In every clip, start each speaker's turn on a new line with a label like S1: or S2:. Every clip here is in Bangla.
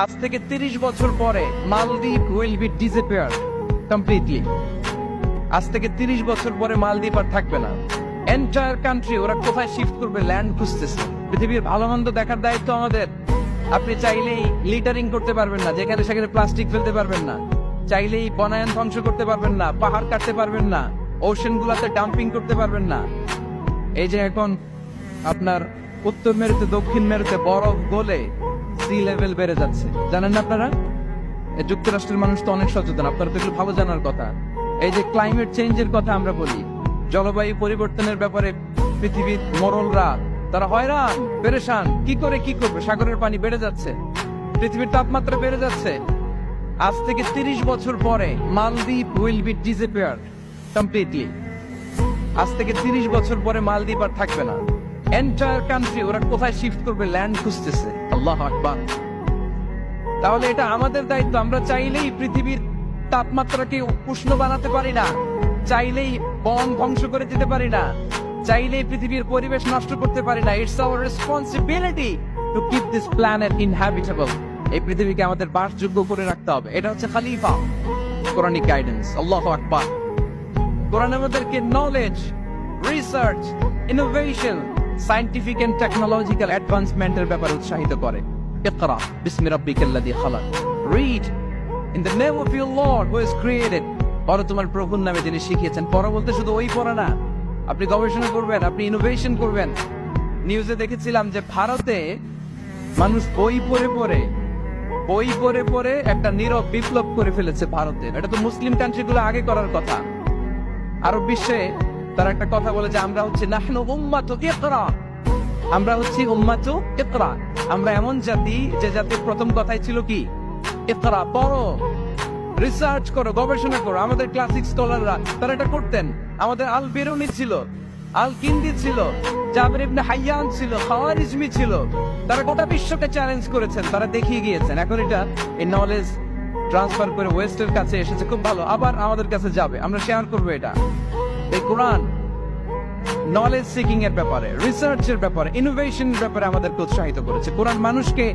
S1: আজ থেকে 30 বছর পরে মালদ্বীপ উইল বি ডিসঅ্যাপিয়ার কমপ্লিটলি। আজ থেকে 30 বছর পরে মালদ্বীপ আর থাকবে না। এন্টায়ার কান্ট্রি ওরা কোথায় শিফট করবে, ল্যান্ড খুঁজতেছে। পৃথিবীর ভালো মন্দ দেখার দায়িত্ব আমাদের। আপনি চাইলেই লিটারিং করতে পারবেন না, যেখানে সেখানে প্লাস্টিক ফেলতে পারবেন না, চাইলেই বনায়ন ধ্বংস করতে পারবেন না, পাহাড় কাটতে পারবেন না, ওশেন গুলাতে ডাম্পিং করতে পারবেন না। এই যে এখন আপনার উত্তর মেরুতে দক্ষিণ মেরুতে বরফ গলে সি লেভেল বেড়ে যাচ্ছে, জানেন না আপনারা? যুক্তরাষ্ট্রের মানুষ তো অনেক সচেতন, আপনারা তো এগুলো ভালো জানার কথা। এই যে ক্লাইমেট চেঞ্জের কথা আমরা বলি, জলবায়ু পরিবর্তনের ব্যাপারে পৃথিবীর মোড়লরা তারা হয়রান পেরেশান, কি করবে? সাগরের পানি বেড়ে যাচ্ছে, পৃথিবীর তাপমাত্রা বেড়ে যাচ্ছে। আজ থেকে 30 বছর পরে মালদ্বীপ উইল বি ডিসঅ্যাপিয়ার কমপ্লিটলি। আজ থেকে 30 বছর পরে মালদ্বীপ আর থাকবে না। এন্টায়ার কান্ট্রি ওরা কোথায় শিফট করবে, ল্যান্ড খুঁজতেছে। আল্লাহু আকবার। তাহলে এটা আমাদের দায়িত্ব। আমরা চাইলেই পৃথিবীর তাপমাত্রাকে উষ্ণ বানাতে পারি না, চাইলেই বন ধ্বংস করে দিতে পারি না, চাইলেই পৃথিবীর পরিবেশ নষ্ট করতে পারি না। It's our responsibility to keep this planet inhabitable. এই পৃথিবীকে আমাদের বাসযোগ্য করে রাখতে হবে। এটা হচ্ছে খলিফা কোরআনিক গাইডেন্স। আল্লাহু আকবার। কোরআন আমাদেরকে knowledge, research, innovation, scientific and technological অ্যাডভান্সমেন্টের ব্যাপারে উৎসাহিত করে। ইকরা বিসমি রাব্বিকাল্লাযী খালাক। Read in the name of your lord who has created. পড়ো তোমার প্রভুর নামে যিনি শিখিয়েছেন। পড়া বলতে শুধু ওই পড়া না, আপনি গবেষণা করবেন, আপনি ইনোভেশন করবেন। নিউজে দেখেছিলাম যে ভারতে মানুষ বই পড়ে পড়ে একটা নীরব বিপ্লব করে ফেলেছে ভারতে। এটা তো মুসলিম কান্ট্রিগুলো আগে করার কথা। আরব বিশ্বে তারা একটা কথা বলে যে আমরা হচ্ছে নাহনু উম্মাতু ইকরা, আমরা হচ্ছে উম্মাতু ইকরা। আমরা এমন জাতি যে জাতির প্রথম কথাই ছিল কি? ইকরা, পড়ো, রিসার্চ করো, গবেষণা করো। আমাদের ক্লাসিক স্কলাররা তারা এটা করতেন। আমাদের আল বেরুনি ছিল, আল কিন্দি ছিল, জাবের ইবনে হাইয়ান ছিল, খাওয়ারিজমি ছিল। তারা গোটা বিশ্বকে চ্যালেঞ্জ করেছেন, তারা দেখিয়ে গিয়েছেন। এখন এটা এই নলেজ ট্রান্সফার করে ওয়েস্টের কাছে এসেছে, খুব ভালো। আবার আমাদের কাছে যাবে, আমরা শেয়ার করবো এটা। এই কোরআন নলেজ সিকিং এর ব্যাপারে, রিসার্চের ব্যাপারে, ইনোভেশনের ব্যাপারে আমাদেরকে উৎসাহিত করেছে। কোরআন মানুষকে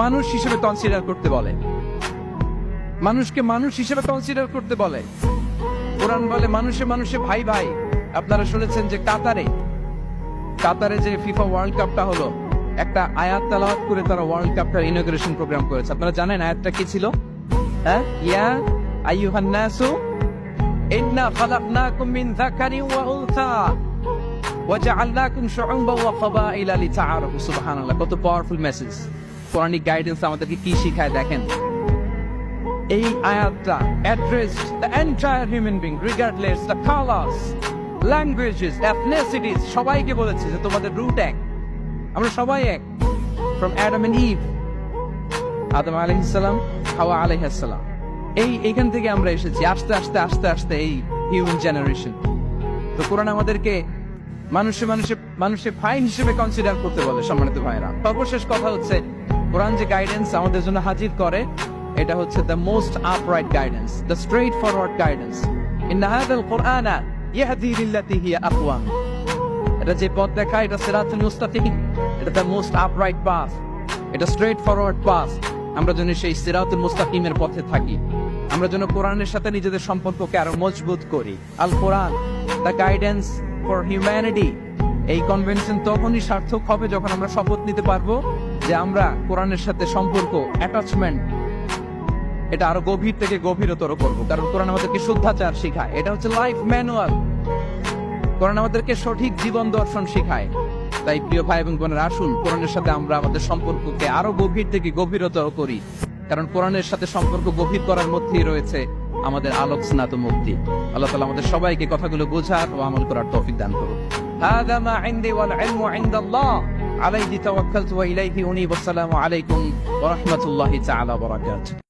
S1: মানুষ হিসেবে কনসিডার করতে বলে, মানুষকে মানুষ হিসেবে কনসিডার করতে বলে। কোরআন বলে মানুষে মানুষে ভাই ভাই। আপনারা শুনেছেন যে কাতারে যে ফিফা ওয়ার্ল্ড কাপটা হলো, একটা আয়াত তেলাওয়াত করে তারা ওয়ার্ল্ড কাপটার ইনগ্রেশন প্রোগ্রাম করেছে। আপনারা জানেন আয়াতটা কি ছিল? হ্যাঁ, ইয়া আইয়ুহান নাসু ইন্না খালাকনাকুম মিন যাকারিন ওয়া উনসা ওয়া জাআলনাকুম শুউবান ওয়া ক্বাবাইলা লিতাআরাফু। সুবহানাল্লাহ, কত পাওয়ারফুল মেসেজ। কোরআনিক গাইডেন্স আমাদেরকে কি শিখায় দেখেন। এই আয়াতটা addressed the entire human being regardless the colours, languages, এথনিসিটিস। সবাইকে বলেছে যে তোমাদের রুট এক, আমরা সবাই এক। ফ্রম অ্যাডাম এন্ড ইভ, আদম আলাইহিস সালাম, হাওয়া আলাইহিস সালাম, এইখান থেকে আমরা এসেছি। আস্তে আস্তে আস্তে আস্তে এই হিউম্যান জেনারেশন। তো কোরআন আমাদেরকে মানুষে ভাই হিসেবে কনসিডার করতে বলে। সম্মানিত ভাইরা, সর্বশেষ কথা হচ্ছে কোরআন যে গাইডেন্স আমাদের জন্য হাজির করে, এটা হচ্ছে the most upright guidance, the straight forward guidance. ইন্না হাযাল কুরআনা ইয়াহদি লিল্লাতী হিয়া আকওয়াম। এটা যে পথ দেখায়, এটা সিরাতুল মুস্তাকিম, এটা দ্য মোস্ট আপরাইট পাথ, এটা স্ট্রেট ফরওয়ার্ড পাথ। আমরা যেন সেই সিরাতুল মুস্তাকিমের পথে থাকি, আমরা যেন কোরআনের সাথে নিজেদের সম্পর্ককে আরো মজবুত করি। আল কোরআন দ্য গাইডেন্স ফর হিউম্যানিটি। এই কনভেনশন তখনই সার্থক হবে যখন আমরা শপথ নিতে পারবো যে আমরা কোরআনের সাথে সম্পর্ক, অ্যাটাচমেন্ট, এটা আরো গভীর থেকে গভীরতর করবো। কারণ কোরআন আমাদেরকে শুদ্ধাচার শিখায়, এটা হচ্ছে লাইফ ম্যানুয়াল। কোরআন আমাদেরকে সঠিক জীবন দর্শন শিখায়। তাই প্রিয় ভাই এবং বোনেরা, আসুন কোরআনের সাথে আমরা আমাদের সম্পর্ককে আরো গভীর থেকে গভীরতর করি। কারণ কোরআনের সাথে সম্পর্ক গভীর করার মধ্যেই রয়েছে আমাদের আলোক স্নাত মুক্তি। আল্লাহ তাআলা আমাদের সবাইকে কথাগুলো বোঝার ও আমল করার তৌফিক দান করুন। হাযা মা ইনদি ওয়াল ইলমু ইনদাল্লাহ আলাইহি তাওয়াক্কালতু ওয়া ইলাইহি উনীব। আসসালামু আলাইকুম ওয়া রাহমাতুল্লাহি তাআলা ওয়া বারাকাতুহু।